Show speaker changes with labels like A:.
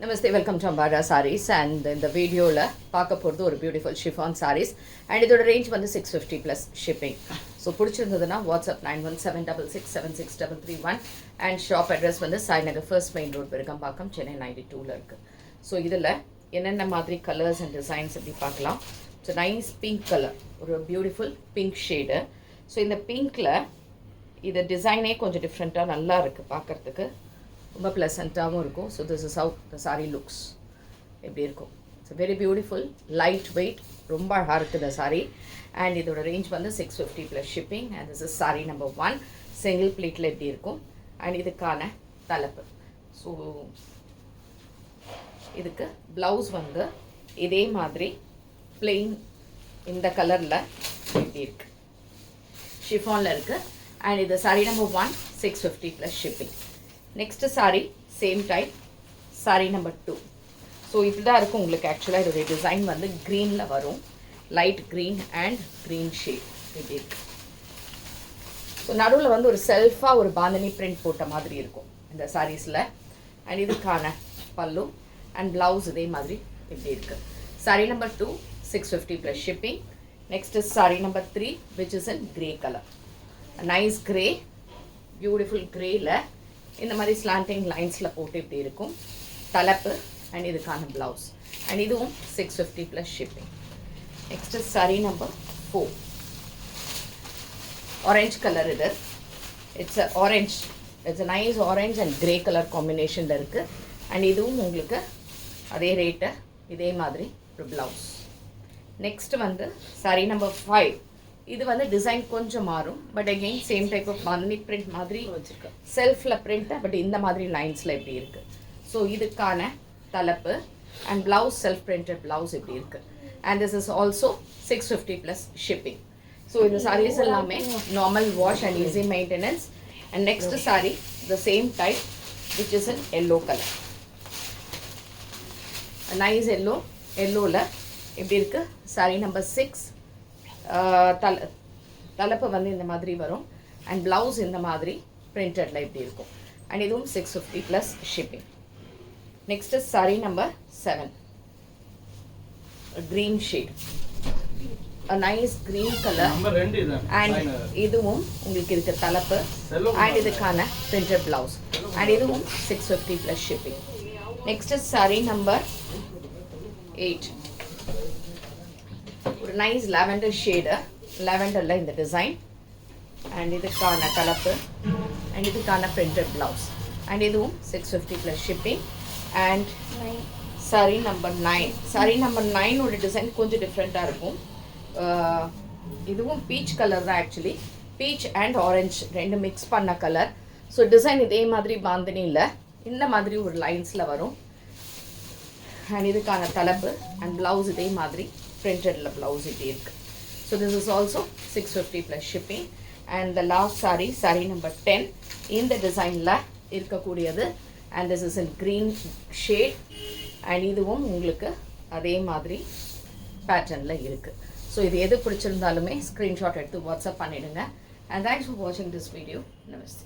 A: Namaste, welcome to Ambara Sarees and in the video la paaka poradhu or beautiful chiffon sarees and idoda range vandu 650 plus shipping. So pudichirundaduna WhatsApp 9176676331 and shop address vandu Sainagar First Main Road Perikampakkam Chennai 92 la irukku. So idhula enna madri colors and designs appdi paakalam. So nice pink color, or a beautiful pink shade. So in the pink la idu design konja different ah nalla irukku paakradhukku. ரொம்ப ப்ளசண்ட்டாகவும் இருக்கும். So this is how the sari looks எப்படி இருக்கும். It's very beautiful light weight, ரொம்ப அழகாக இருக்குது இந்த sari. And இதோட range வந்து 650 plus shipping. And this is sari number 1 single ப்ளீட்டில் எப்படி இருக்கும். அண்ட் இதுக்கான தலைப்பு. ஸோ இதுக்கு ப்ளவுஸ் வந்து இதே மாதிரி பிளெயின் இந்த கலரில் எப்படி இருக்குது, ஷிஃபானில் இருக்குது. அண்ட் இது sari number 1 650 plus shipping. Next sari same type, sari number 2. So இதுதான் இருக்கும் உங்களுக்கு. ஆக்சுவலாக இதோடைய டிசைன் வந்து க்ரீனில் வரும், light green and green shade இப்படி இருக்கு. ஸோ நடுவில் வந்து ஒரு செல்ஃபாக ஒரு பாந்தனி பிரிண்ட் போட்ட மாதிரி இருக்கும் இந்த சாரீஸில். அண்ட் இதுக்கான பல்லு அண்ட் ப்ளவுஸ் இதே மாதிரி இப்படி இருக்குது. Sari number 2 650 plus shipping. Next is sari number 3 which is in grey colour. Nice grey, beautiful கிரேயில் இந்த மாதிரி ஸ்லாண்டிங் லைன்ஸில் போட்டு இப்படி இருக்கும் தலைப்பு. அண்ட் இதுக்கான ப்ளவுஸ். அண்ட் இதுவும் 650 plus shipping. Next sari number 4 orange colour. இது it's a orange, it's a nice orange and grey colour காம்பினேஷனில் இருக்குது. அண்ட் இதுவும் உங்களுக்கு அதே ரேட்டு, இதே மாதிரி ஒரு ப்ளவுஸ். நெக்ஸ்ட் வந்து சாரீ நம்பர் 5. இது வந்து டிசைன் கொஞ்சம் மாறும், but again same type of money print மாதிரி வச்சுருக்கேன். செல்ஃபில் பிரிண்ட்டு, பட் இந்த மாதிரி லைன்ஸில் எப்படி இருக்குது. ஸோ இதுக்கான தலைப்பு and blouse self printed blouse எப்படி இருக்குது. And this is also 650 plus shipping. So இந்த சாரீஸ் எல்லாமே normal wash and easy maintenance. And next sari the same type which is in yellow colour. Nice yellow, எல்லோவில் எப்படி இருக்குது. சாரீ நம்பர் 6. தலைப்பு வந்து இந்த மாதிரி வரும் அண்ட் ப்ளவுஸ் இந்த மாதிரி பிரிண்டடில் இப்படி இருக்கும். அண்ட் இதுவும் 650 plus shipping. Next sari number 7 green shade, nice green colour. And இதுவும் உங்களுக்கு இருக்க தலைப்பு அண்ட் இதுக்கான பிரிண்டட் ப்ளவுஸ். அண்ட் இதுவும் 650 plus shipping. Next sari number 8. ஒரு நைஸ் லாவெண்டர் ஷேடு, லாவெண்டரில் இந்த டிசைன். அண்ட் இதுக்கான கலப்பு அண்ட் இதுக்கான பிரிண்டட் ப்ளவுஸ். அண்ட் இதுவும் 650 plus shipping. And sari number 9. Sari number 9ஓட டிசைன் கொஞ்சம் டிஃப்ரெண்ட்டாக இருக்கும். இதுவும் பீச் கலர் தான் ஆக்சுவலி. பீச் அண்ட் ஆரஞ்ச் ரெண்டு மிக்ஸ் பண்ண கலர். ஸோ டிசைன் இதே மாதிரி பாந்தினியில் இந்த மாதிரி ஒரு லைன்ஸில் வரும். அண்ட் இதுக்கான தலைப்பு அண்ட் ப்ளவுஸ் இதே மாதிரி printed blouse it is. So this is also 650 plus shipping. And the last saree, saree number 10 in the design la irukakudiyadu. And this is in green shade. And iduvum ungalku adhe madri pattern la irukku. So idu edhu pidichirundhalume screenshot eduthu WhatsApp pannidunga. And thanks for watching this video. Namaste.